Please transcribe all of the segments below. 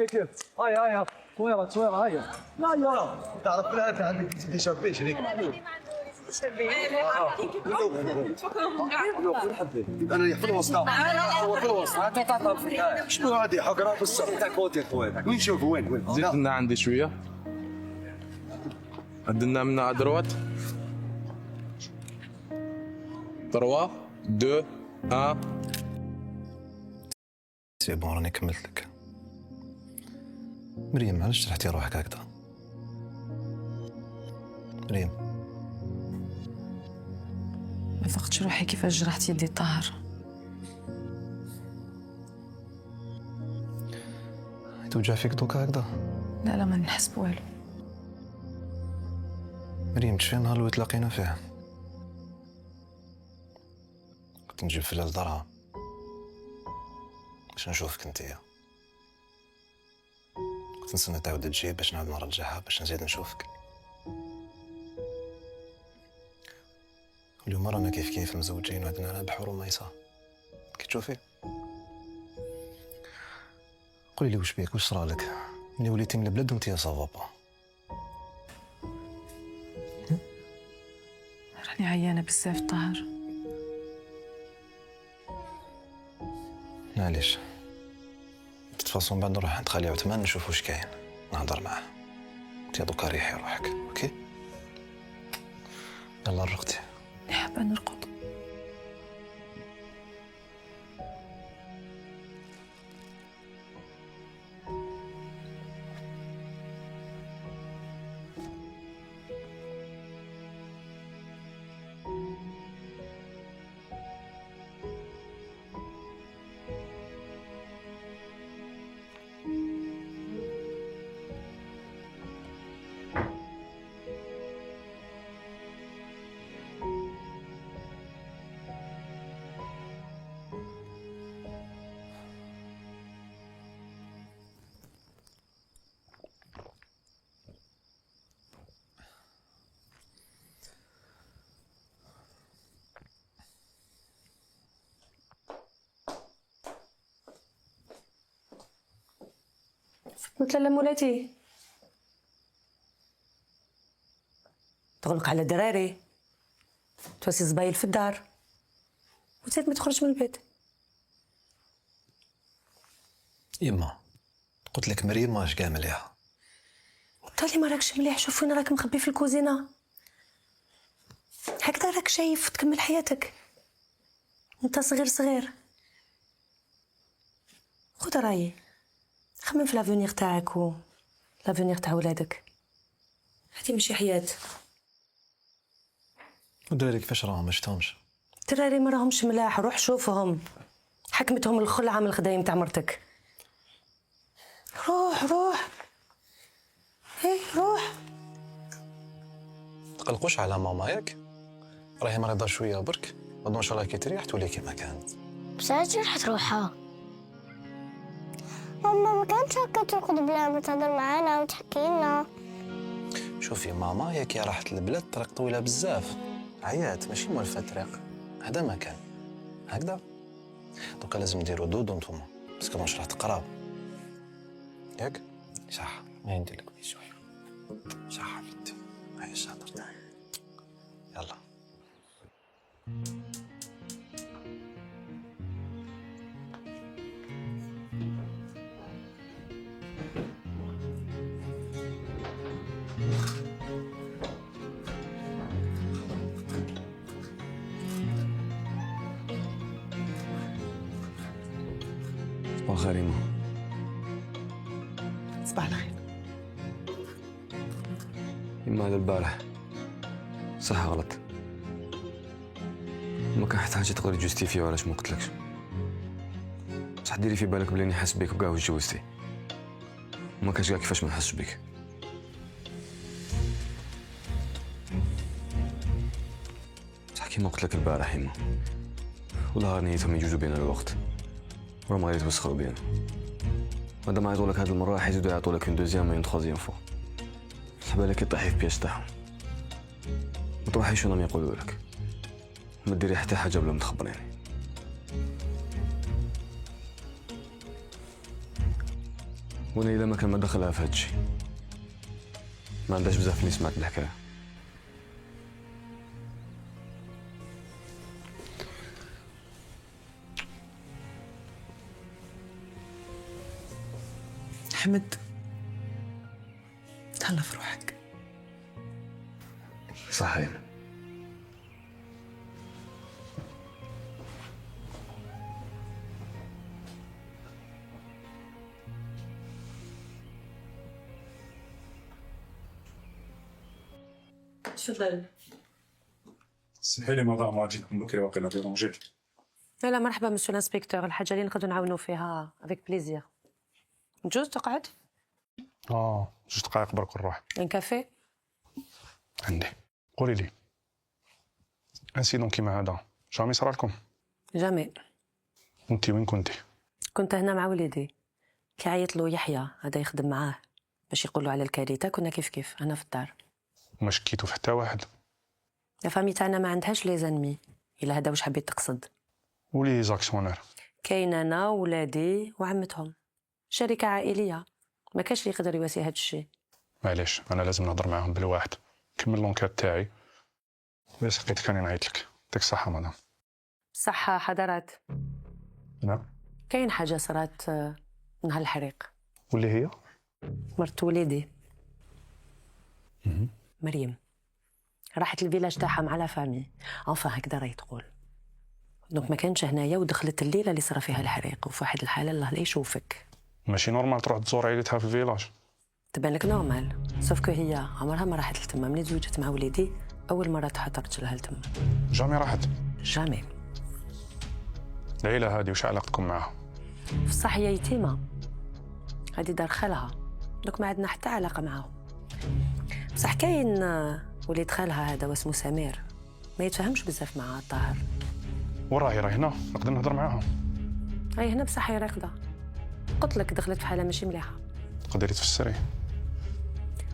كيف هيا صويره صويره هيا لا تعرف انت عندك تشبيه شريك انا اللي في الوسط هو في الوسط شنو هذه حقرات الصف تاع كوتي خويا وين شوف وين زيد لنا عندي شويه عدلنا منا على دروات 3 2 1 سي بون راني كملت لك. مريم علاش جرحتي روحك هكذا؟ مريم ما فقتش روحي كيفاش جرحت يدي طاهر. توجع فيك دوكا هكذا؟ لا لا، ما نحس بوالو. مريم تشفي النهار اللي تلاقينا فيه كنت نجيب فيلا لدارها باش نشوفك انتيا، كنت نستنى تعاود تجي باش نعاود نرجعها باش نزيد نشوفك. اليوم رانا كيف كيف مزوجين وعندنا رابح ورميصة كي تشوفي. قولي لي واش بيك واش صرالك ملي وليتي من البلاد وانتيا صافا با؟ راني عيانة بزاف طاهر. معليش تتفاصل بعد نروح عند خالي عثمان نشوف واش كاين نهضر معاه. انت دوكا ريحي روحك اوكي؟ يلا رقدي. حابة نرقد. مثل مولاتي تغلق على الدراري تواسي زبايل في الدار وزيد ما تخرج من البيت. يما قلت لك مريم ماش كاع مليحه. طالي ما راكش مليح، شوف وين راك مخبي في الكوزينه هكذا راك شايف تكمل حياتك انت صغير صغير. خذ رايي خمم في لافونيغ تاعك و لافونيغ تاع ولادك. هادي ماشي حياة. ودراري كيفاش راهم ما شفتهمش؟ الدراري ما راهمش ملاح، روح شوفهم. حكمتهم الخلعه من الخدايم تاع مرتك. روح روح هي روح. تقلقوش على ماما ياك؟ راهي مريضه شويه برك بعد ان شاء الله كي تريح تولي كيما كانت. بصراحة راح روحها. ماما ما كانتش هكا ترقد بلا ما تهضر معانا وتحكي لنا. شوفي ماما هي كي راحت للبلاد طريق طويله بزاف عيات ماشي موالفه طريق هذا ما كان هكذا. دوكا لازم نديرو دودو نتوما باسكو واش راح تقراو ياك؟ صح ما ندير لك شويه صح حبيبتي هاي الشاطر تاعي. يلا صباح الخير يما. صباح الخير. يما هذا البارح صح غلط، ما كان حتى حاجه تقدري تجوستيفيا علاش ما قلتلكش. بصح ديري في بالك بلي حاس بيك وكاع وتجوزتي، وما كانش كاع كيفاش ما نحسش بيك. بصح كيما قلت لك البارح يما والله نيتهم يجوزوا بينا الوقت وراهم غادي يتوسخوا بينا. مادام عيطوا لك هاد المره حيزيدوا يعطوا لك اون دوزيام اون تخوازيام فوا. حبالك يطيحي في بياس تاعهم. ما تروحيش وراهم يقولوا لك، ما ديري حتى حاجه بلا ما تخبريني. وانا اذا ما كان ما دخلها في هادشي ما عندهاش بزاف اللي سمعت الحكايه. حمد تهلا في روحك. صحيح. تفضل. سمحي لي مدام غاديكم بكري واقيلا ديرونجيت. لا لا مرحبا مسيو الانسبكتور، الحاجه اللي نقدروا نعاونوا فيها افيك بليزير. نجوز تقعد؟ جوج دقائق برك نروح. ان كافي؟ عندي. قولي لي انسيدون كيما هذا جامي صرا لكم؟ جامي. انت وين كنتي؟ كنت هنا مع وليدي، كي عيط له يحيى هذا يخدم معاه باش يقولوا على الكارثه، كنا كيف انا في الدار. وما شكيتو في حتى واحد؟ لا فامي تاعنا ما عندهاش لي زانمي، الا هذا واش حبيت تقصد. ولي زاكسيونير؟ كاين انا ولادي وعمتهم، شركه عائليه، ما كاش اللي يقدر يواسي هذا الشيء. معليش انا لازم نهضر معاهم بالواحد. كمل لونكات تاعي بس لقيتك راني نعيط لك. يعطيك الصحه مدام. صحه حضرات. نعم. كاين حاجه صرات نهار الحريق. واللي هي؟ مرت وليدي مريم راحت الفيلاج تاعها مع لا فامي، انفا هكذا راهي تقول. دونك ما كانش هنايا ودخلت الليله اللي صرا فيها الحريق، وفي واحد الحاله الله لا يشوفك. ماشي نورمال تروح تزور عائلتها في الفيلاج؟ تبان لك نورمال، سوف كو هي عمرها ما راحت لتما. ملي تزوجت مع وليدي اول مره تحضرت لها لتما. جامي راحت؟ جامي. العيله هذه وش علاقتكم معها؟ في الصح هي يتيمه، هذه دار خالها، دوك ما عندنا حتى علاقه معاهم. بصح كاين وليد خالها هذا واسمه سمير، ما يتفهمش بزاف مع طاهر. وراهي هنا نقدر نهضر معاهم. هاي هنا بصح هي راقده، قلت لك دخلت في حاله ماشي مليحه. تقدري تفسري؟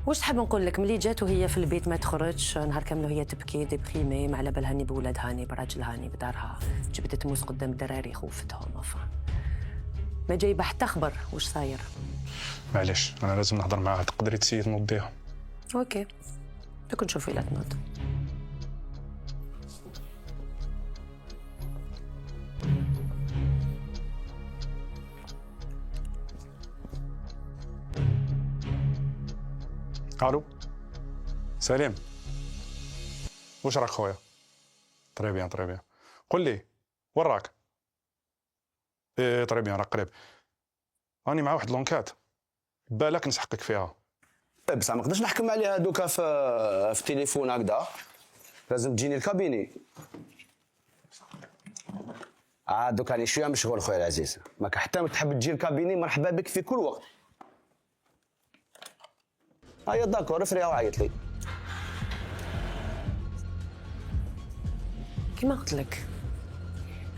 واش تحب نقول لك؟ ملي جات وهي في البيت ما تخرجش نهار كامل وهي تبكي ديبريمي، ما على بالها ني بولادها ني براجلها ني بدارها، جبدت تموس قدام الدراري خوفتهم. ما جايبه حتى خبر واش صاير. معليش انا لازم نهضر معاها. تقدري تسيي تنوضيها؟ اوكي دوك نشوف الا تنوض. الو سليم، واش راك خويا؟ طري بيان طري بيان. قل لي وين راك؟ ايه طري بيان راك قريب. راني مع واحد لونكات بالك نسحقك فيها. بصح ما نقدرش نحكم عليها دوكا في التليفون هكذا، لازم تجيني الكابيني. دوكا راني شويه مشغول خويا العزيز، ماك حتى تحب تجي الكابيني مرحبا بك في كل وقت. هيا داكور افريها وعيط لي. كيما قلت لك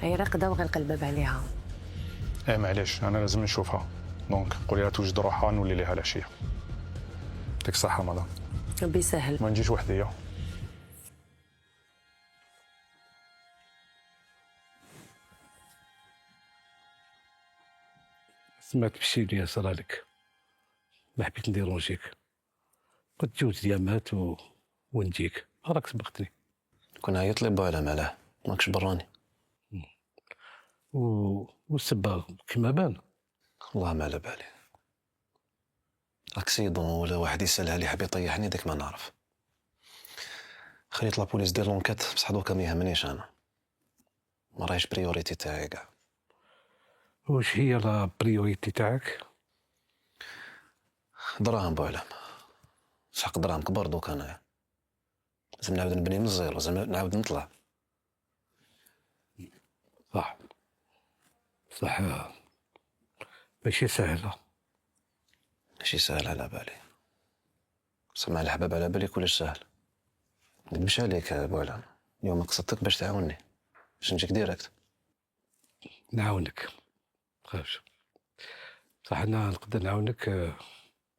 هي راقده وغنلقى الباب عليها. ايه معليش انا لازم نشوفها، دونك قولي لها توجد روحها نولي ليها العشيه. يعطيك الصحه مدام. ربي يسهل. ما نجيش وحديا. سمعت بشي اللي صرالك، ما حبيت نديرونجيك، قلت جوج ايامات ونجيك، راك سبقتني. كون عيط لي بولا مالاه ماكش براني. والسبه كما بان والله ما على بالي، اكسيدون ولا واحد يسالها لي حاب يطيحني داك ما نعرف. خليت لابوليس دير لونكات بصح دوكا ما يهمنيش انا، ما راهيش بريوريتي تاعي كاع. واش هي لا بريوريتي تاعك؟ دراهم بوعلام، شحال دراهم كبار دوكا انايا، لازم نعاود نبني من الزيرو، لازم نعاود نطلع. صح صح، ماشي سهله. ماشي سهل على بالي، سمع الحباب على بالي كلش سهل. نكذبش عليك بوعلام، اليوم قصدتك باش تعاوني باش نجيك ديريكت. نعاونك متخافش، صح انا نقدر نعاونك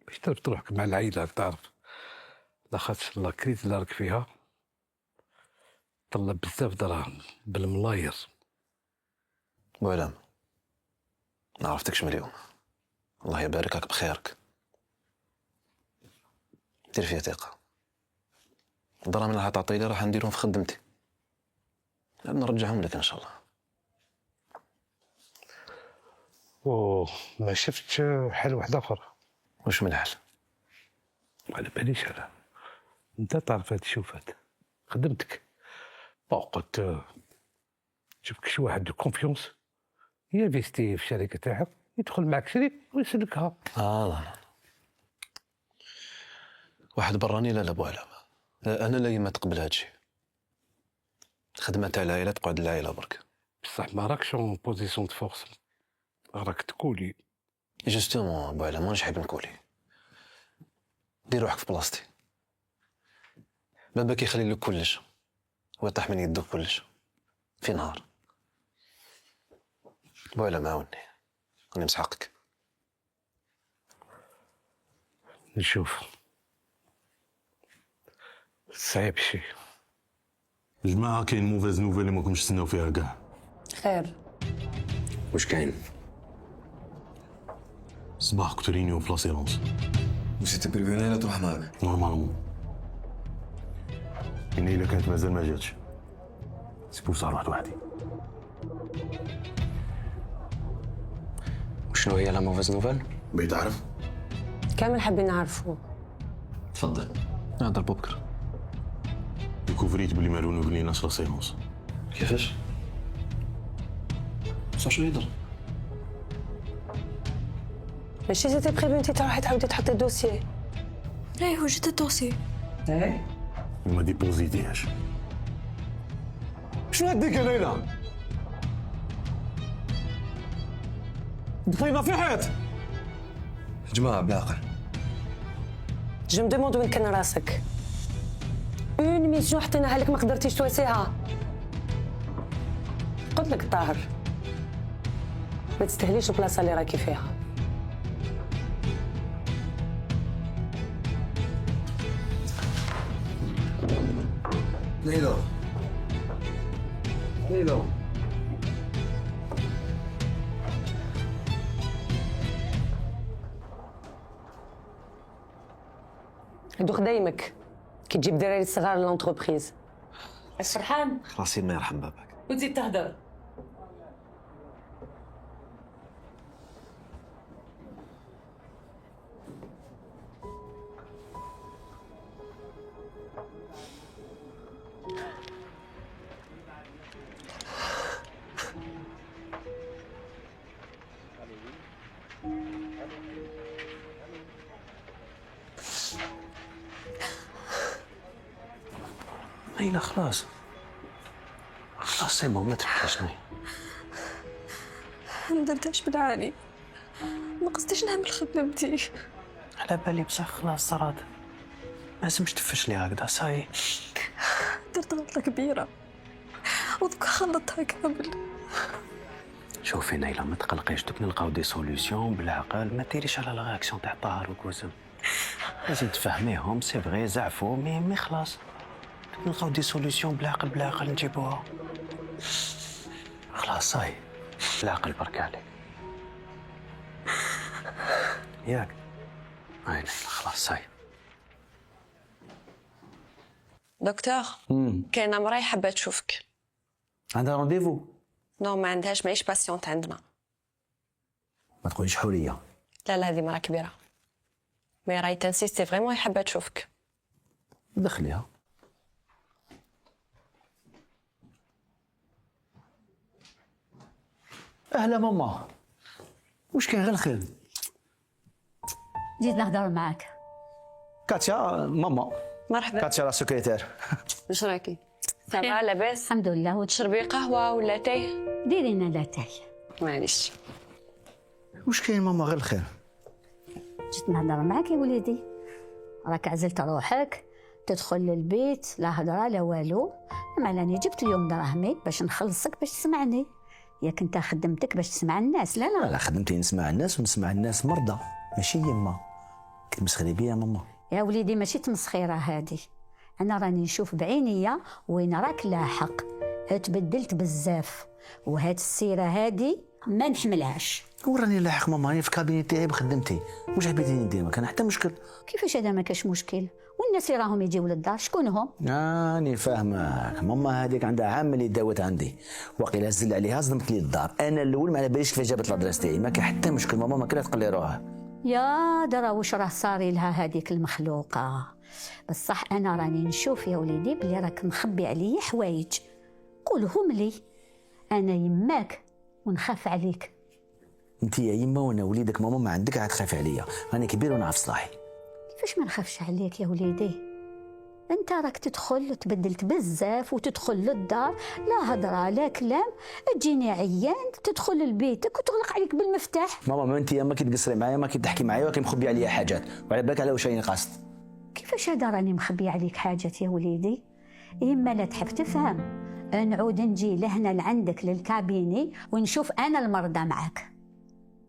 باش تربط روحك مع العائله، تعرف لاخاطش لا كريز اللي راك فيها طلب بزاف دراهم بالملاير. بوعلام ما عرفتكش من اليوم، الله يباركك بخيرك. دير فيها ثقة. الدراهم اللي تعطي لي راح نديرهم في خدمتي. نرجعهم لك إن شاء الله. ما شفتش حل واحد اخر. وش من الحل؟ على باليش انا. انت تعرف هاد شوفات خدمتك قلت شوف شي واحد دو كونفيونس ينفيستي في الشركه تاعك، يدخل معك شريك ويسلكها. لا واحد براني لا بوعلا. انا لا ما تقبل هادشي. خدمه تاع العائله تقعد العائله برك. بصح ما راكش اون بوزيسيون دو فورس، راك تكولي. جوستومون بوعلا مانيش حاب نكولي. دير روحك في بلاصتي. باباك يخلي لك كلش ويطيح من يدك كلش في نهار. بوعلا معاوني راني مسحقك. نشوف صعيب شي. الجماعة كاين موفيز نوفيل اللي ما كنتش نستناو فيها كاع. خير. واش كاين؟ صباح كنت رينيو في لاسيرونس. وسيتي بريفيني لا تروح معاك؟ نورمالمون. إني إلا كانت مازال ما جاتش سيبو صار واحد وحدي. وشنو هي لا موفيز نوفيل؟ بغيت تعرف؟ كامل حابين نعرفوا. تفضل. نهضر بكره. ديكوفريت بلي ما رونوفليناش لاسيرونس. كيفاش؟ بصح شنو يهضر؟ ماشي سيتي بريفو انت تروحي تعاودي تحطي الدوسيي؟ ايه وجدت الدوسي. ايه ما ديبوزيتيهاش. شنو هديك يا ليلى؟ دخلينا في حيط. جماعة بالعقل. جو مدوموند وين كان راسك؟ اون ميسيون حطيناها لك ما قدرتيش تواسيها. قلت لك طاهر ما تستهليش البلاصه اللي راكي فيها. ليلى هادو خدايمك كي تجيب دراري صغار لونتربريز. فرحان خلاص ما يرحم باباك. وتزيد تهدر. لا خلاص سي بون ما تبكيش. ما درتهاش بالعالي، ما قصديش نعمل خدمتي. على بالي بصح خلاص صرات ما لازمش تفشلي هكذا. صاي درت غلطة كبيرة ودوكا خلطتها كامل. شوفي نايلة ما تقلقيش، دوك نلقاو دي سوليوشن بالعقل. ما ديريش على لا رياكسيون تاع طاهر وكوزم. لازم تفهميهم سي فغي زعفوا مي خلاص. نلقاو دي سوليوشن بالعقل نجيبوها. خلاص صاي بالعقل برك عليك ياك. هاي خلاص صاي. دكتور كاينه مراي حابه تشوفك. عندها رونديفو؟ نو ما عندهاش، ماهيش باسيونت عندنا. ما تقوليش حوريه. لا هذه مرا كبيره مي راهي تنسيستي فريمون حابه تشوفك. دخليها. اهلا ماما، واش كاين؟ غير الخير. جيت نهضر معاك. كاتيا ماما. مرحبا. كاتيا لا سكرتير. واش راكي؟ صافا لاباس؟ الحمد لله. وتشربي قهوه ولا تاي؟ ديري لنا لاتاي. معليش. واش كاين ماما؟ غير الخير. جيت نهضر معاك يا وليدي، راك عزلت روحك تدخل للبيت لا هضره لا والو. راني جبت اليوم دراهمي باش نخلصك باش تسمعني. ياك انت خدمتك باش تسمع الناس. لا خدمتي نسمع الناس ونسمع الناس مرضى ماشي يما. كتمسخري بيا ماما. يا وليدي ماشي تمسخيره هادي، انا راني نشوف بعينيا وين راك لاحق. تبدلت بزاف وهاد السيره هادي ما نحملهاش. وراني لاحق ماما، راني في الكابيني تاعي بخدمتي، واش حبيتيني ندير؟ ما كان حتى مشكل. كيفاش هذا ما كاش مشكل؟ والناس اللي راهم يجيو للدار شكون هم؟ راني فاهمك، ماما هذيك عندها عام اللي داوت عندي، واقيلا زل عليها صدمت لي الدار، انا الاول ما على باليش كيفاش جابت لادريس تاعي، ما كان حتى مشكل، ماما ما كانت تقول لي روح. يا درا واش راه صاري لها هذيك المخلوقه. بصح انا راني نشوف يا وليدي بلي راك مخبي عليا حوايج، قولهم لي، انا يماك ونخاف عليك. انت يا يما وانا وليدك ماما، ما عندك عاد تخافي عليا، راني كبير ونعرف صلاحي. كيفاش ما نخافش عليك يا وليدي؟ انت راك تدخل، تبدلت بزاف وتدخل للدار، لا هضره لا كلام، تجيني عيان تدخل لبيتك وتغلق عليك بالمفتاح. ماما ما انت يا ما كي تقصري معايا، ما كي تحكي معايا، وكي مخبي عليا حاجات، وعلى بالك على واش راني قاصد. كيفاش هذا راني مخبي عليك حاجات يا وليدي؟ اما لا تحب تفهم، نعود نجي لهنا لعندك للكابيني ونشوف انا المرضى معاك،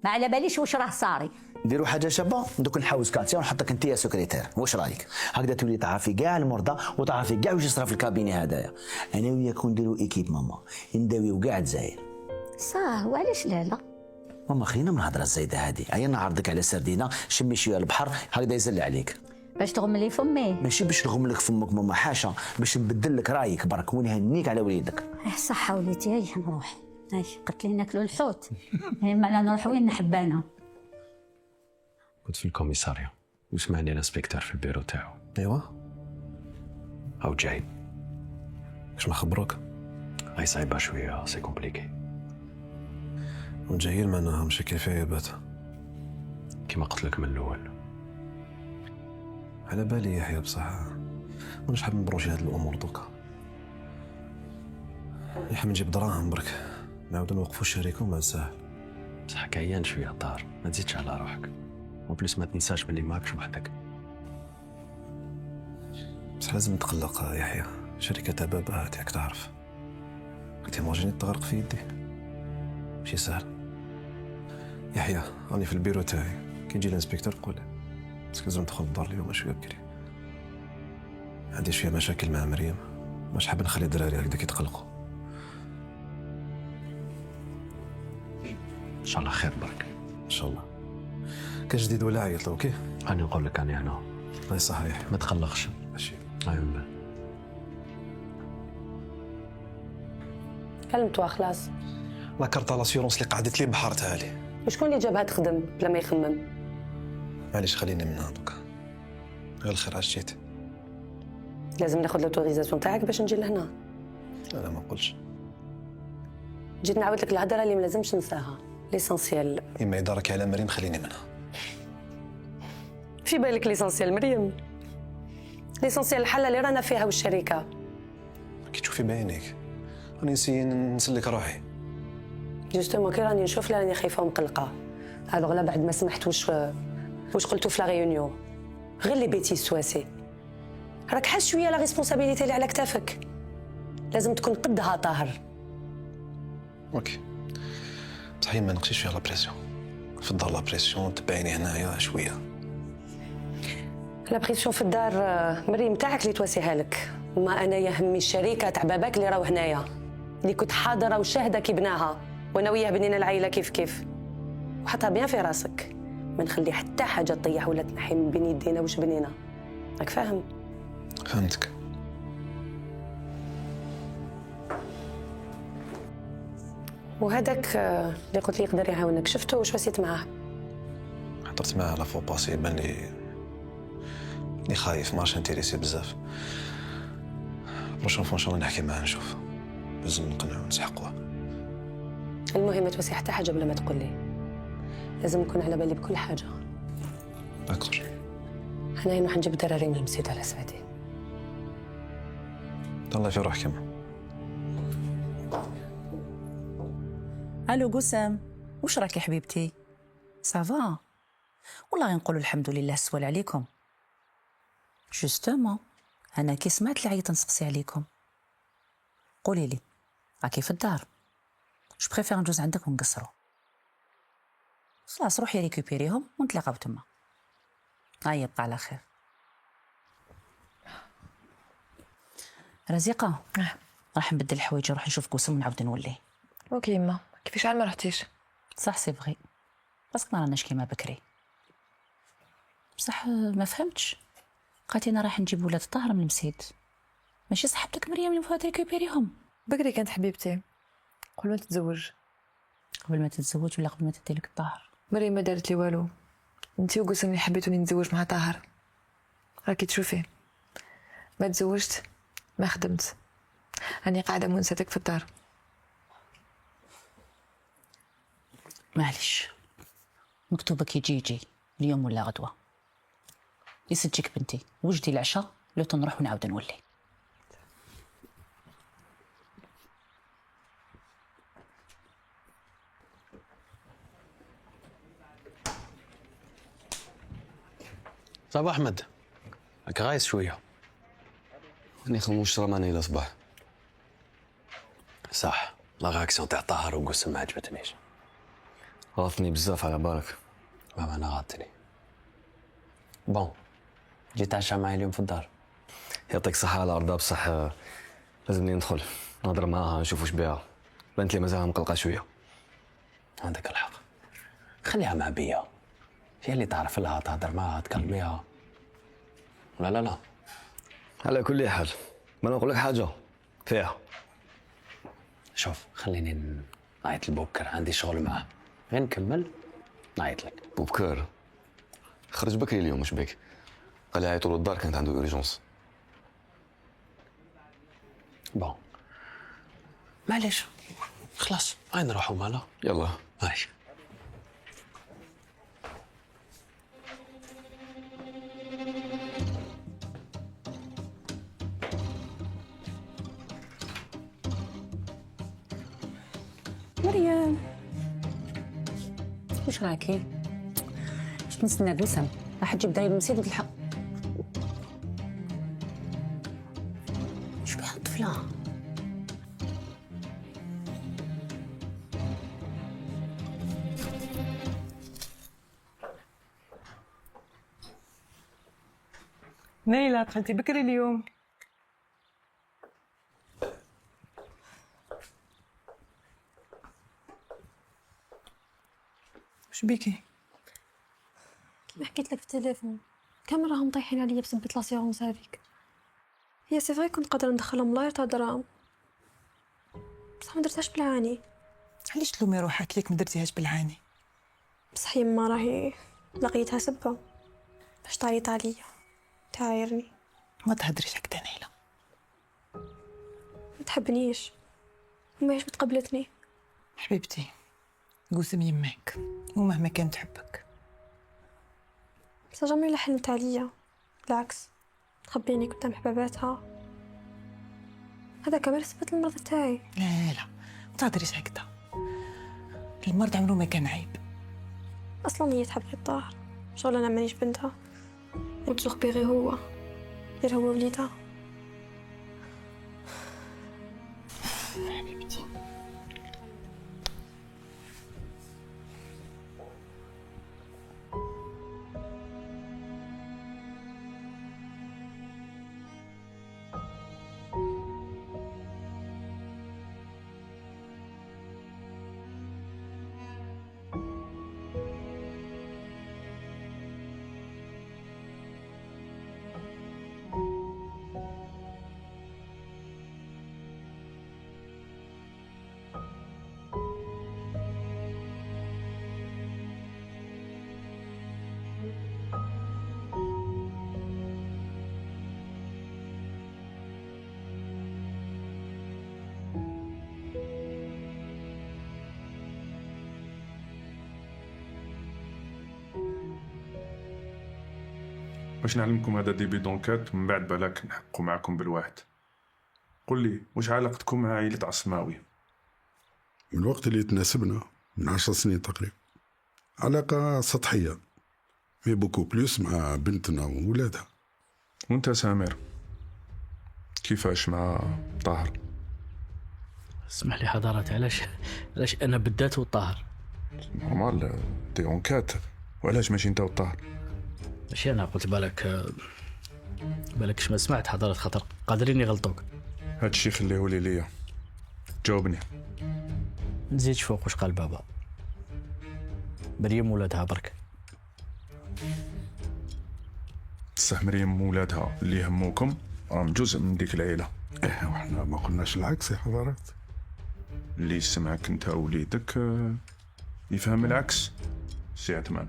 ما على باليش واش راه صاري. نديروا حاجه شابه، دوك نحوز كاتيا ونحطك انت يا سكرتير، واش رايك؟ هكذا تولي تعرفي كاع المرضى وتعرفي كاع واش يصرى في الكابيني هذايا. انا وياك نديروا ايكيب ماما، نداويو كاع الجزائر. صح، وعلاش لا؟ ماما خلينا من الهضره الزايده هذه، هيا نعرضك على سردينه، شمي شويه البحر هكذا يزل عليك. باش تغم لي فمي؟ ماشي باش نغم لك فمك ماما، حاشا، باش نبدل لك رايك برك ونهنيك على وليدك. صح وليدي، هاي نروح، هاي قلت لي ناكلوا الحوت، ما لا نروح وين نحب انا. كنت في الكوميساريا وسمعني الانسبكتور في البيرو تاعو. ايوا هاو جاي. واش ما خبروك؟ هاي صعيبه شويه، سي كومبليكي. وجايين معناها مشاكل في عيبات. كيما قلت لك من الاول. على بالي يحيى، بصح مانيش حاب نبروشي هاد الامور دوكا. يحب نجيب دراهم برك، نعاودو نوقفو الشركه وما ساهل. بصح كيان شويه طار، ما تزيدش على روحك، وبليس ما تنساش بلي ماكش وحدك. بصح لازم نتقلق يحيى، شركه تاع بابا هاديك تعرف، قلت ماجيني تغرق في يدي، ماشي سهل. يحيى راني في البيرو تاعي، كي يجي الانسبكتور قول باسكو لازم ندخل للدار اليوم شويه بكري. عندي شويه مشاكل مع مريم، مش حاب نخلي الدراري هكذاك يتقلقوا. ان شاء الله خير برك. ان شاء الله. كان جديد ولا عيط له؟ اوكي انا نقول لك انا هنا. اي صحيح، ما تقلقش. ماشي. ايوه كلمتوا خلاص. لا كارت لاسيورونس اللي قعدت لي بحر تاعي. وشكون اللي جابها تخدم بلا ما يخمم؟ معليش خليني منها دوكا، غير الخير عاش جيت. لازم ناخذ لوتوريزاسيون تاعك باش نجي لهنا. لا ما نقولش. جيت نعاود لك الهضره اللي ما لازمش ننساها، ليسونسيال. اما يدارك على مريم خليني منها. في بالك ليسونسيال مريم؟ ليسونسيال الحاله اللي رانا فيها والشركه. كي تشوفي بعينيك راني نسلك روحي. جوستومون كي راني نشوف لا راني خايفه ومقلقه. الوغ لا بعد ما سمحت واش قلتوا في لا ريونيون، غير لي بيتي سواسي. راك حاس شويه لا ريسبونسابيلتي اللي على كتافك، لازم تكون قدها طاهر. اوكي بصح ما نقصيش فيها لا بريسيون في الدار، لا بريسيون تبعيني هنايا شويه. لا بريسيون في الدار مريم تاعك اللي تواسيها لك، وما انا يهمني الشركه تاع باباك اللي راهو هنايا، اللي كنت حاضره وشاهده كي بناها، وانا وياه بنينا العائله كيف كيف. وحطها بيان في راسك، ما نخلي حتى حاجه تطيح ولا تنحي من بين يدينا واش بنينا. راك فاهم؟ فهمتك. وهذاك اللي قلت لي يقدر يعاونك، شفتو واش وسيت معاه؟ حضرت معاه لا فو باسي، بان لي خايف، ماش انتيريسي بزاف. بروشون فوا ان شاء الله نحكي معاه نشوف، لازم نقنعو نسحقوه. المهم ما توسي حتى حاجه بلا ما تقول لي، لازم نكون على بالي بكل حاجه. داكور. انا نروح نجيب الدراري من المسجد على ساعتين. تهلا في روحك كما. الو قسم، واش راكي حبيبتي؟ صافا؟ والله نقولوا الحمد لله سوال عليكم. جوستومون انا كي سمعت اللي عيطت نسقسي عليكم. قولي لي راكي في الدار؟ جو بريفير ندوز عندك ونقصروا. خلاص روحي ريكوبيريهم ونتلاقاو تما. هيا بقى على خير. رزيقه راح نبدل الحوايج، نروح نشوف قسم ونعاود نولي. اوكي يما، كيفاش عاد ما رحتيش؟ صح سي فغي، بس ما راناش كيما بكري. بصح ما فهمتش، قالت انا راح نجيب ولاد طاهر من المسيد، ماشي صاحبتك مريم اللي فات ريكوبيريهم. بكري كانت حبيبتي قبل ما تتزوج. قبل ما تتزوج ولا قبل ما تديلك طاهر؟ مريم ما دارت لي والو، انتي وقسم اللي حبيتوني نتزوج مع طاهر. راكي تشوفي، ما تزوجت ما خدمت، راني قاعده منستك في الدار. معليش، مكتوبك يجي اليوم ولا غدوه. يسجيك بنتي وجدي العشاء لو تنروح ونعاود نولي. صباح أحمد، راك غايس شوية. راني خموش راه معني إلى صباح. صح، لا غاكسيون تاع طاهر وقسم ما عجبتنيش. غاضتني بزاف على بالك. ما أنا غاضتني. بون، جيت تعشى معايا اليوم في الدار. يعطيك الصحة على أرضها، بصح لازمني ندخل نهضر معاها نشوف واش بيها. بانت لي مازالها مقلقة شوية. عندك الحق، خليها مع بيا، هي اللي تعرف لها تهضر معها تكلميها. لا على كل حال ما نقول لك حاجة فيها. شوف، خليني نعيط لبوكر، عندي شغل معاه، غير نكمل نعيط لك. بوبكر خرج بكري اليوم، واش بيك؟ قال لي عيطوا له الدار، كانت عنده اورجونس. بون معليش، خلاص هاي نروحوا مالا. يلا هاي. مريم، واش راكي؟ شفت نستنى قسم راح تجيب داير المسيد وتلحق. شو بها الطفلة؟ نيلة دخلتي بكري اليوم. وش بيكي؟ كيما حكيت لك في التليفون، كامل راهم طايحين عليا بسبة لاسيغونس هذيك. هي سي فري كنت قادرة ندخلهم لاير تاع دراهم، بصح ما درتهاش بالعاني. علاش تلومي روحك ليك ما درتيهاش بالعاني؟ بصح يما راهي لقيتها سبة باش تعيط عليا تعايرني. ما تهدريش هكذا نيلة، ما تحبنيش وما هيش متقبلتني. حبيبتي قسم يماك ومهما كان تحبك. بصح جامي لا حلمت عليا، بالعكس تخبيني قدام حباباتها. هذا كمان سبت المرض تاعي. لا ما تهدريش هكذا، المرض عمره ما كان عيب. اصلا هي تحب الطاهر، شغل انا مانيش بنتها وتزوق بي غير هو، غير هو وليدها. حبيبتي باش نعلمكم هذا ديبي دونكات، من بعد بالك نحقوا معكم بالواحد. قل لي واش علاقتكم مع عائلة عصماوي؟ من الوقت اللي تناسبنا من 10 سنين تقريبا، علاقة سطحية مي بوكو بلوس مع بنتنا وولادها. وانت سامر كيفاش مع طاهر؟ اسمح لي حضرات، علاش انا بالذات والطاهر؟ نورمال دي اونكات، وعلاش ماشي انت والطاهر؟ ماشي انا قلت بالك ما سمعت حضرات، خاطر قادرين يغلطوك. هادشي خليه لي ليا، جاوبني. نزيدش فوق واش قال بابا. مريم ولادها برك. بصح مريم وولادها اللي يهموكم راهم جزء من ديك العيله. ايه وحنا ما قلناش العكس يا حضرات. اللي يسمعك انت ووليدك يفهم العكس سي عثمان.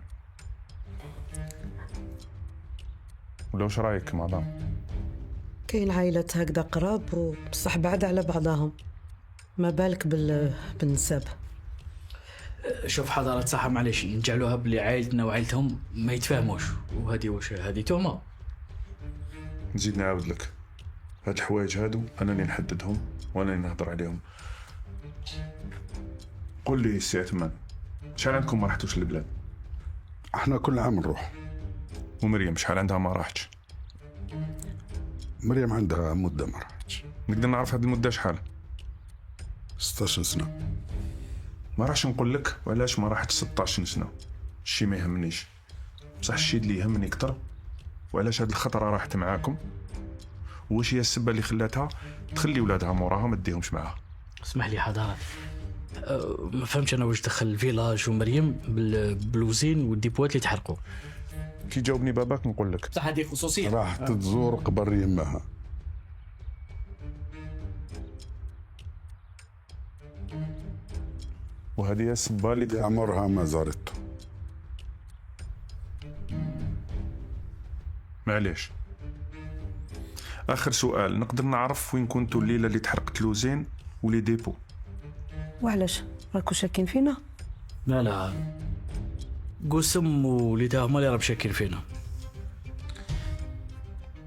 ولا واش رايك مدام؟ كاين عائلات هكذا قراب وبصح بعد على بعضهم، ما بالك بالنسب. شوف حضرة صح معليش نجعلوها بلي عائلتنا وعائلتهم ما يتفاهموش، وهذه واش هذه تهمة. نزيد نعاود لك، هاد الحوايج هادو انا اللي نحددهم وانا اللي نهضر عليهم. قول لي سي عثمان، شحال عندكم ما رحتوش للبلاد؟ احنا كل عام نروح. ومريم شحال عندها ما راحتش؟ مريم عندها مدة ما راحتش. نقدر نعرف هاد المدة شحال؟ 16 سنة. ما راحش نقول لك وعلاش ما راحتش 16 سنة، الشي ما يهمنيش، بصح الشي اللي يهمني اكثر وعلاش هاد الخطرة راحت معاكم، واش هي السبة اللي خلاتها تخلي ولادها موراها ما تديهمش معاها. اسمح لي حضرات، ما فهمتش انا واش دخل الفيلاج ومريم بالبلوزين والديبوات اللي تحرقوا. كي جاوبني باباك نقول لك. بصح هذه خصوصية. راح تزور قبر يمها. وهذه هي السبة اللي عمرها ما زارته. معليش. آخر سؤال، نقدر نعرف وين كنتوا الليلة اللي تحرقت لوزين ولي ديبو؟ وعلاش راكو شاكين فينا؟ لا قسم وليدها هما اللي راهم شاكين فينا.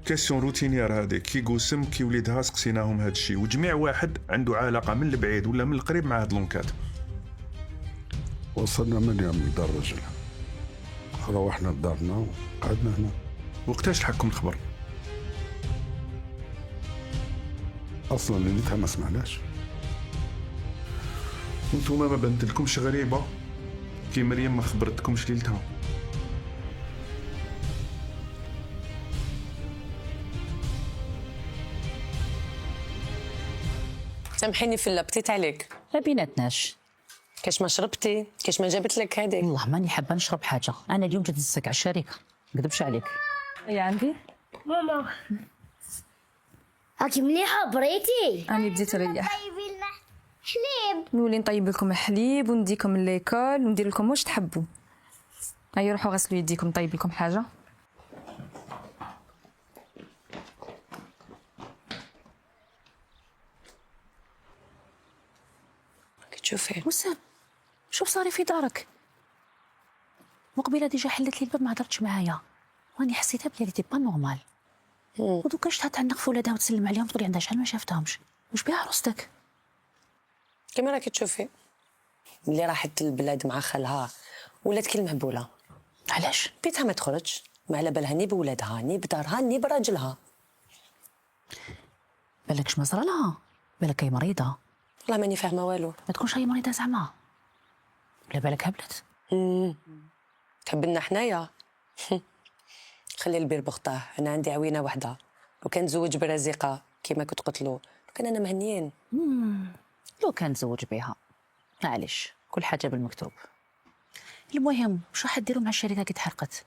كيسيون روتينير هذيك، كي قسم كي وليدها سقسيناهم هاد الشيء، وجميع واحد عنده علاقة من البعيد ولا من القريب مع هاد لونكات. وصلنا من يوم لدار رجلها، روحنا لدارنا وقعدنا هنا. وقتاش لحقكم الخبر؟ اصلا ليلتها ما سمعناش. وانتوما ما بنت لكمش غريبة كي مريم ما خبرتكمش ليلتها؟ سامحيني فلا بتيت عليك. ما بيناتناش. كاش ما شربتي، كاش ما جابت لك هذيك. والله ماني حابه نشرب حاجه، انا اليوم جيت نسك على الشركه، ما نكذبش عليك. هي عندي ماما هاكي مليحة بريتي. أنا بديت نريح. طيبي لنا حليب. نولي نطيب لكم حليب ونديكم ليكول وندير لكم واش تحبوا. هيا روحوا غسلوا يديكم نطيب لكم حاجة. تشوفي وسام شوف صاري في دارك. مقبله ديجا حلت لي الباب ما هضرتش معايا، واني حسيتها بلي تي با نورمال. ودوكا شتا تعنق في ولادها وتسلم عليهم تقولي عندها شحال ما شافتهمش. واش بها عروستك؟ كما راكي تشوفي ملي راحت للبلاد مع خالها ولات كي المهبوله. علاش؟ بيتها ما تخرجش، ما على بالها ني بولادها ني بدارها ني براجلها. بالكش ما صرا لها؟ بالك هي مريضه؟ والله ماني فاهمه والو. ما تكونش هي مريضه زعما؟ ولا بالك هبلت؟ تحب لنا حنايا؟ خلي البير بختاه، انا عندي عوينه وحده، لو كان تزوج برزيقه كيما كنت قلت له كان انا مهنيين. لو كان تزوج بها معليش، كل حاجه بالمكتوب. المهم واش راح ديروا مع الشركه كي تحرقت؟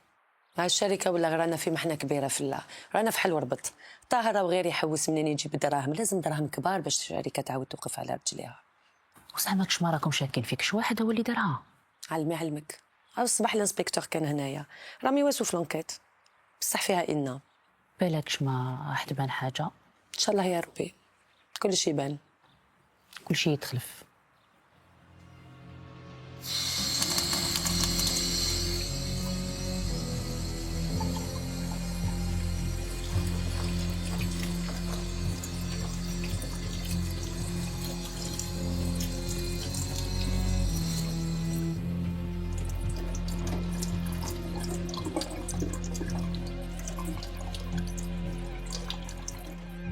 مع الشركه ولا رانا في محنه كبيره في الله، رانا في حل وربط. طاهره وغير يحوس منين يجيب الدراهم، لازم دراهم كبار باش الشركه تعاود توقف على رجليها. وزعماكش ما راكم شاكين فيكش واحد هو اللي دارها؟ علمك او الصباح الانسبكتور كان هنايا راهم يواسوا في لونكيت، بصح فيها إنا بالكش ما راح تبان حاجه؟ ان شاء الله يا ربي كل شيء يبان، كل شيء يتخلف.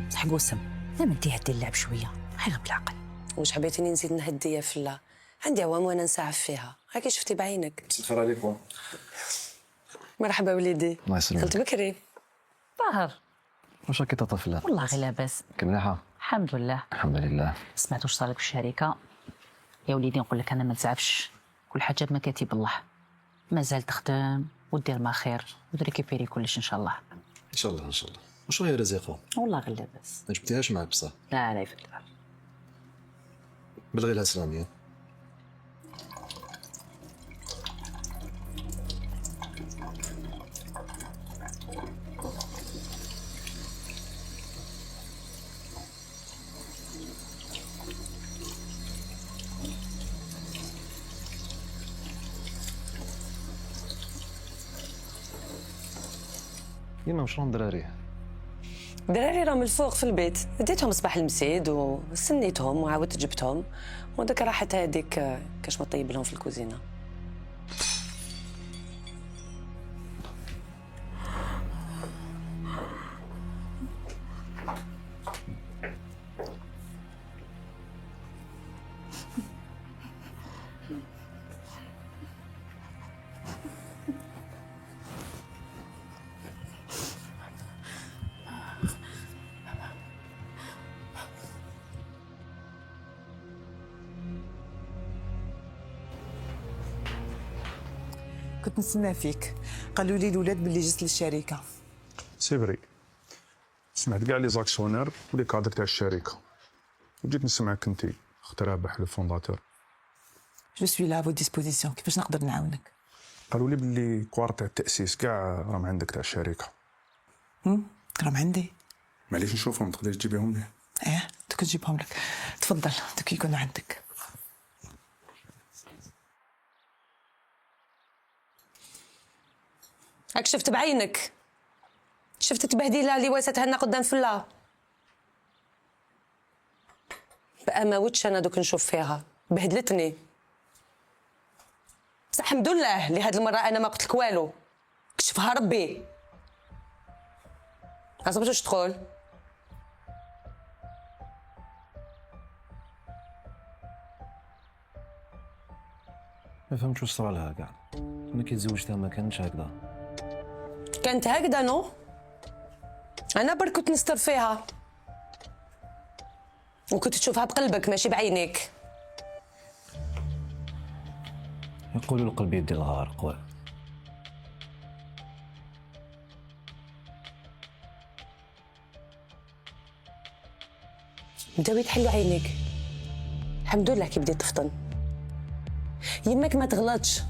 صح قوسم، لما انتي هدي اللعب شويه، غير بالعقل. واش حبيتيني نزيد نهدي يا فلا؟ عندي عوام وانا نساعف فيها، هاكي شفتي بعينك. الخير عليكم. مرحبا وليدي. الله يسلمك. قلت بكري. طاهر واش راكي طفلة؟ والله غير لاباس. كي مليحة؟ الحمد لله. الحمد لله. سمعت واش صار لك في الشركه؟ يا وليدي نقول لك انا ما نتعبش، كل حاجه بمكاتب الله. مازال تخدم ودير ما خير وتريكيبيري كلش ان شاء الله. ان شاء الله ان شاء الله. واش راهي رزيقه؟ والله غير لاباس. ما جبتيهاش معاك بصح؟ لا لا يفدلها. بلغي لها سلاميه. يما واش راهم الدراري؟ الدراري راهم الفوق في البيت، ديتهم صباح المسيد وسنيتهم وعاودت جبتهم وداك راحت هذيك كاش ما طيب لهم في الكوزينه. كنت نستنى فيك، قالوا لي الولاد باللي جيت للشركه. سي فري، سمعت كاع لي زاكسيونير ولي كادر تاع الشركه وجيت نسمعك انت اخت رابح لو فونداتور. جو سوي لا فو ديسبوزيسيون، كيفاش نقدر نعاونك؟ قالوا لي باللي كوار تاع التاسيس كاع راهم عندك تاع الشركه. راهم عندي. معليش نشوفهم، تقدر تجيبيهم لي؟ دوك نجيبهم لك، تفضل دوك يكونوا عندك. هاك شفت بعينك، شفت التبهديله اللي واساتها لنا قدام فلا. بقى ما ودش انا دوك نشوف فيها، بهدلتني. بصح الحمد لله اللي هاد المره انا ما قلت لك والو، كشفها ربي. عصبت واش تقول؟ ما فهمتش واش صرا لها كاع. انا كي تزوجتها ما كانتش هكذا. كانت هكذا نو؟ انا برك كنت نستر فيها وكنت تشوفها بقلبك ماشي بعينيك. يقولوا القلب يدي الغار قوي. بداو تحلوا عينيك. الحمد لله كي بديت تفطن. يماك ما تغلطش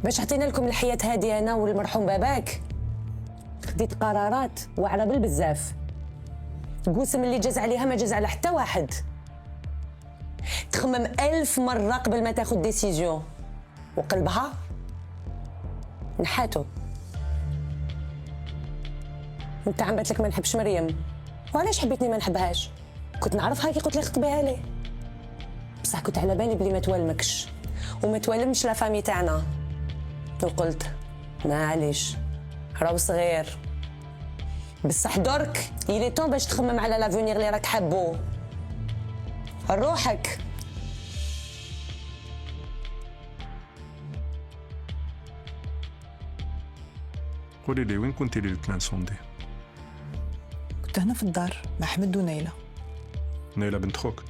باش عطينا لكم الحياة هادي انا والمرحوم باباك. خديت قرارات واعرة بالبزاف. قوسم اللي جاز عليها ما جاز على حتى واحد. تخمم 1000 مرة قبل ما تاخد ديسيزيون، وقلبها نحاتو. انت عم باتلك ما نحبش مريم، وعلاش حبيتني ما نحبهاش؟ كنت نعرفها كي قلت لي خطبيها لي، بصح كنت على بالي بلي ما توالمكش وما توالمش لا فامي تاعنا. وقلت معليش راهو صغير، بصح درك يلي طون باش تخمم على لافونيغ اللي راك حابو. روحك. قولي لي وين كنتي ليلة الانسوندي؟ كنت هنا في الدار مع حمد ونيلة. نيلة بنت خوك؟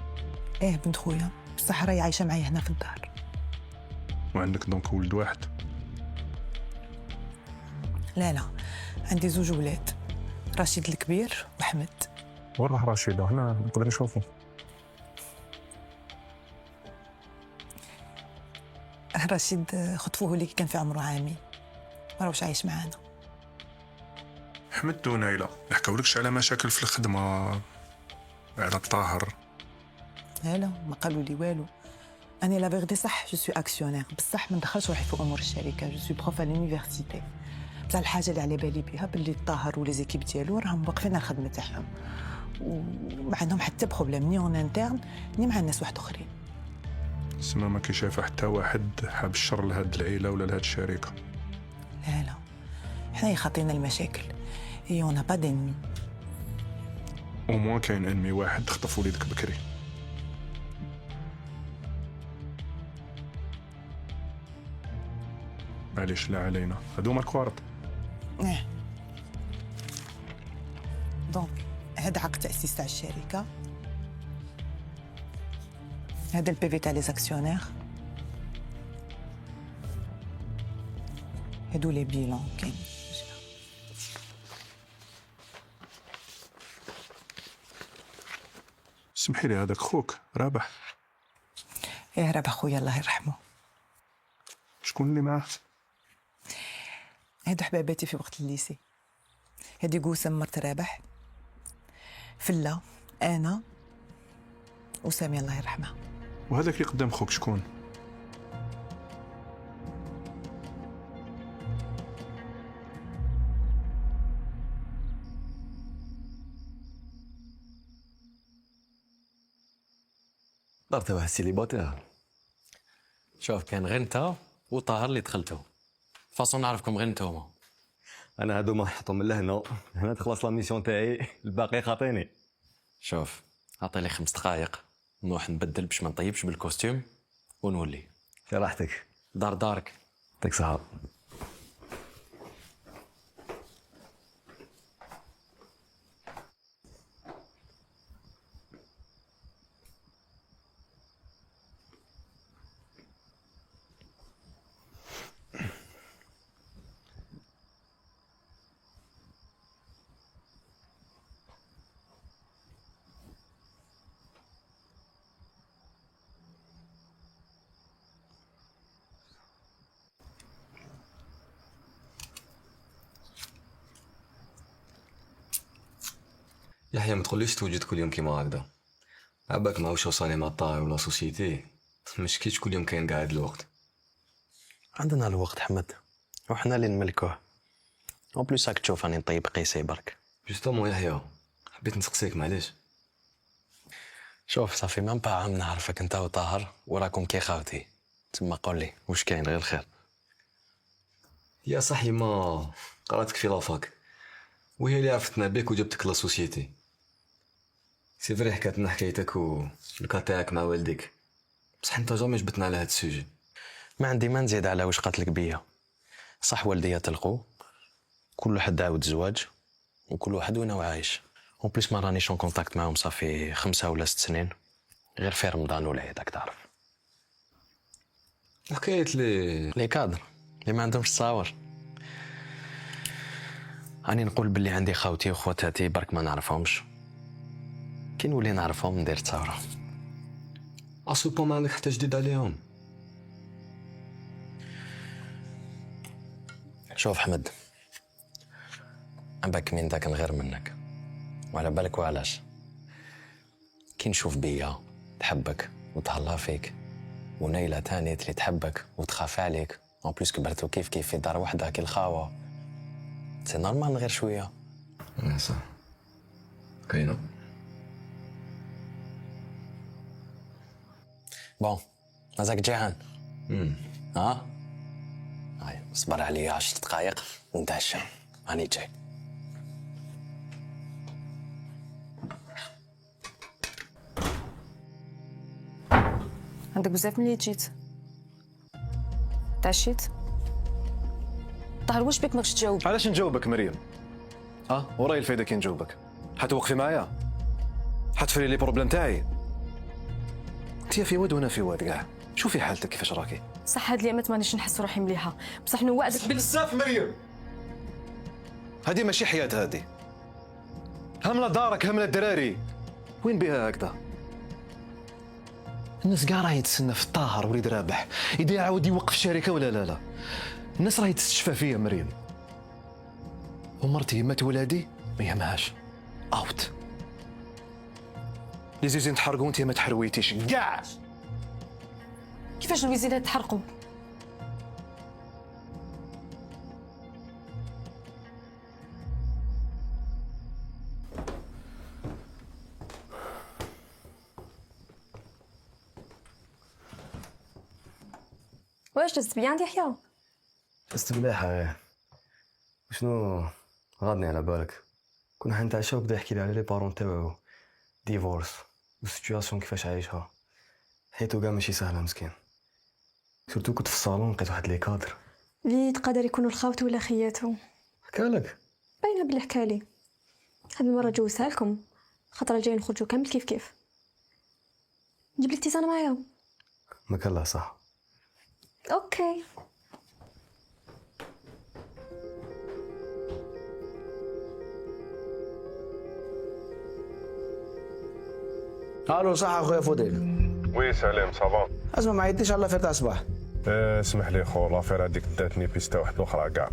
ايه بنت خويا، بصح راهي عايشة معايا هنا في الدار. وعندك دونك ولد واحد؟ لا عندي زوج ولاد، رشيد الكبير وحمد. وين راح رشيد؟ هنا نقدر نشوفه. رشيد خطفوه لي كي كان في عمره عامين، ما راهوش عايش معانا. حمد ونيلة يحكولكش على مشاكل في الخدمة على الطاهر؟ لا ما قالوا لي والو. انا لا فيغدي صح جو سوي اكسيونير، بصح ما ندخلش روحي في امور الشركه. جو سوي بروف ا لونيفرسيتي، بصح الحاجه اللي على بالي بها باللي الطاهر ولي زيكيب ديالو راهم واقفين على الخدمه تاعهم وما عندهم حتى بروبليم ني اون انترن ني مع الناس واحد اخرين. سما ما كي شايفه حتى واحد حاب الشر لهاد العيله ولا لهاد الشركه؟ لا حنايا خاطينا المشاكل، اي اون با دينمي. او موان كاين انمي واحد خطف وليدك بكري. معليش لا علينا، هادوما الكوارط. دونك هذا عقد تأسيس تاع الشركة، هذا البي في تاع لي زاكسيونير، هادو لي بيلون كاين. سمحي لي، هذاك خوك رابح. ايه رابح خويا الله يرحمه. شكون اللي معاه؟ هادو حباباتي في وقت الليسي. هادي قوسم مرت رابح، فلا انا وسامي الله يرحمها. وهذاك اللي قدام خوك شكون؟ درت واحد السيليباتير. شوف كان غير انت وطاهر اللي دخلتو، فاصون نعرفكم غير نتوما. انا هادو نحطهم من لهنا، هنا تخلص لا ميسيون تاعي، الباقي خاطيني. شوف عطيني 5 دقائق نروح نبدل باش ما نطيبش بالكوستيم ونولي. في راحتك. دارك. يعطيك الصحة. يحيى ما تقوليش توجد كل يوم كيما هكذا. عباك ما واش وصاني مع الطاهي ولا سوسيتي، مش كيش كل يوم كاين قاعد الوقت. عندنا الوقت حمد، وحنا اللي نملكوه. او بليس راك تشوف راني نطيب قيسي برك. جوستومون يحيى حبيت نسقسيك معليش. شوف صافي مام با عام نعرفك انت وطاهر وراكم كي خاوتي، تما قول لي واش كاين غير الخير. يا صاحي ما قراتك في لافاك وهي اللي عرفتنا بك وجبتك لا سوسيتي. سي فري حكات لنا حكايتك والكا تاعك مع والديك، بصح انت جامي جبتنا على هاد السوجي. ما عندي ما نزيد على واش قاتلك بيا. صح والديا تلقوا كل واحد عاود زواج وكل واحد وين هو عايش. اون بليس ما رانيش اون كونتاكت معاهم صافي 5 ولا 6 سنين، غير في رمضان والعيد راك تعرف. حكاية لي كادر اللي ما عندهمش تصاور. راني نقول باللي عندي خاوتي وخواتاتي برك ما نعرفهمش، كي نولي نعرفهم ندير تصاورة. اسوبو ما عندك حتى جديد عليهم. شوف حمد، عباك مين ذاك غير منك، وعلى بالك وعلاش. كي نشوف بيا تحبك وتهلا فيك، ونيلة تاني اللي تحبك وتخاف عليك، اون بليس كبرتو كيف في دار وحده كي الخاوه، سي نورمال غير شويه. صح كاينه. بون مازاك جيعان؟ ها هاي صبر عليا 10 دقايق ونتعشى، راني جاي. عندك بزاف ملي جيت تعشيت. طاهر واش بك ماكش تجاوب؟ علاش نجاوبك مريم؟ وراي الفايده كي نجاوبك. حتوقفي معايا، حتفري لي بروبليم تاعي. انت في واد وانا في واد كاع، شوفي حالتك كيفاش راكي. صح هاد الايامات مانيش نحس روحي مليحه، بصح نوعدك بزاف مريم. هادي ماشي حياه، هادي هملا دارك هملا الدراري. وين بها هكذا؟ الناس كاع راهي تسنى في الطاهر وليد رابح يدي يعاود يوقف الشركه ولا لا. الناس راهي تستشفى فيا مريم، ومرتي مات ولادي ما يهمهاش. اوت لي زيزين تحرقوا وانت ما تحرويتيش كاع. كيفاش الوزينات تحرقوا؟ واش دزت بيا عند يحيى؟ دزت مليحة. وشنو غادني على بالك؟ كنا حنتعشاو بدا يحكي لي على لي بارون تاعو، ديفورس والسيتوياسيون كيفاش عايشها، حياتو كاع ماشي سهله مسكين. سورتو كنت في الصالون لقيت واحد لي كادر اللي تقدر يكونوا الخاوت ولا خياتو. حكالك؟ باينه بلي حكالي. هاد المره جوزها لكم، خاطر جاي نخرجوا كامل كيف كيف. نجيب لك تيزانه معايا؟ ما كان لا صح. اوكي. الو صح اخويا فضيل. وي سلام صافا. اسمع ما عيطتيش على لافير تاع الصباح. اسمح لي خو لافير هذيك داتني بيستا واحده اخرى كاع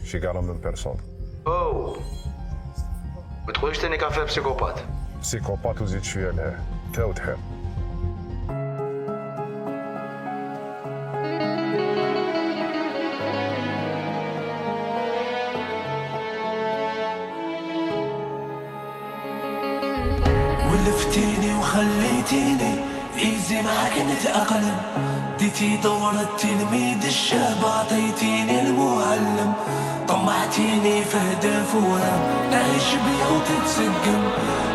شي كاع لا ميم بيرسون. او ما تقولش تاني كافير بسيكوبات. بسيكوبات وزيد شويه لها تا وتحير. ولفتيني وخليتيني ايزي معاك نتأقلم، ديتي دور التلميذ الشاب عطيتيني المعلم، طمعتيني في هدف وهم نعيش بيه وتتسقم،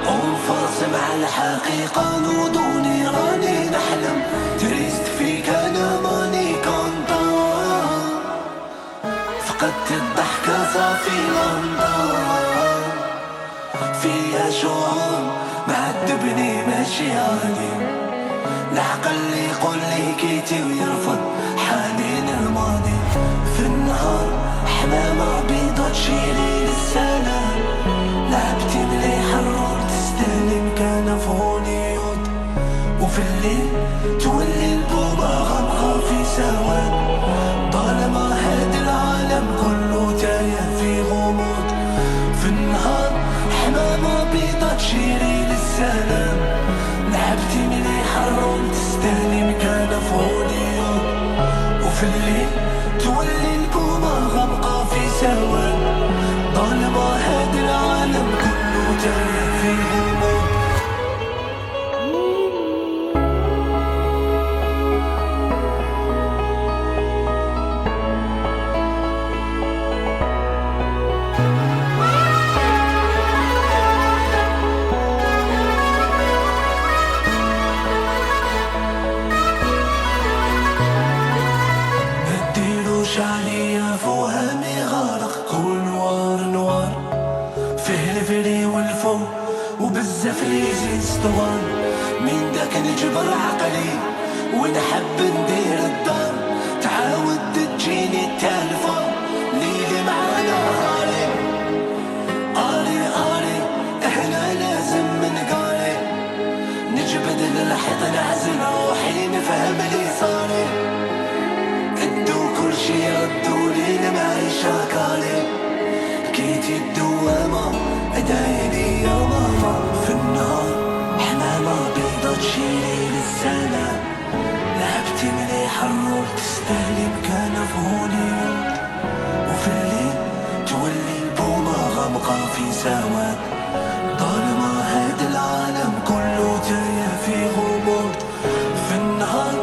وانفاصم على الحقيقة نوضوني راني نحلم، تريست فيك انا ماني كونطون، فقدت الضحكة صافي لندن، فيها شعور معذبني ماشي عادي، العقل اللي يقول لي كيتي ويرفض حنين الماضي، في النهار حمامة بيضة تشيلي للسلام، لعبتي مليح الرول تستلم كان في هوليود، وفي الليل تولي البومة غمغة في سواد، طالما هاد العالم كله تايه في غموض، في النهار حمامة بيضة تشيري للسلام، لعبتي مليح الرول تستهلي مكانة في هوليود، وفي الليل تولي البومة غمقة في سواد، طالما هاد العالم كله تايه في غموض. عليا فوهمي غارق كل نوار نوار، فيه الفري والفو وبزاف لي يزيد سطوان، من داك نجبر عقلي ونحب ندير الدار، تعاود تجيني التالفة ليلي معانا غالي، قاري احنا لازم نقاري، نجبد للحيط نعزل روحي نفهم لي صاري، كل شي ردولي المعيشة كالي، كيتي الدوامة ادايني يا ماما، في النهار حمامة بيضة تشيلي للسلام، لعبتي مليح الرول تستهلي مكانة في هوليود، وفي الليل تولي البومة غمقة في سواد، طالما هاد العالم كله تايه في غموض، في النهار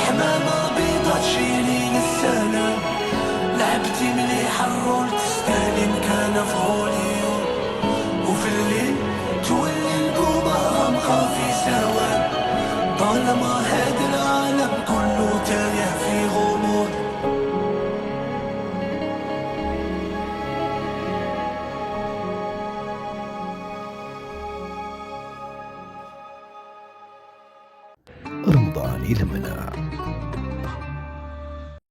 حمامة بيضة تشيلي للسلام، لعبتي مليح الرول تستاهلي مكانة في هوليود، وفي الليل تولي البومة غمقة في سواد، طالما هاد العالم كله تايه في غموض. رمضان المنى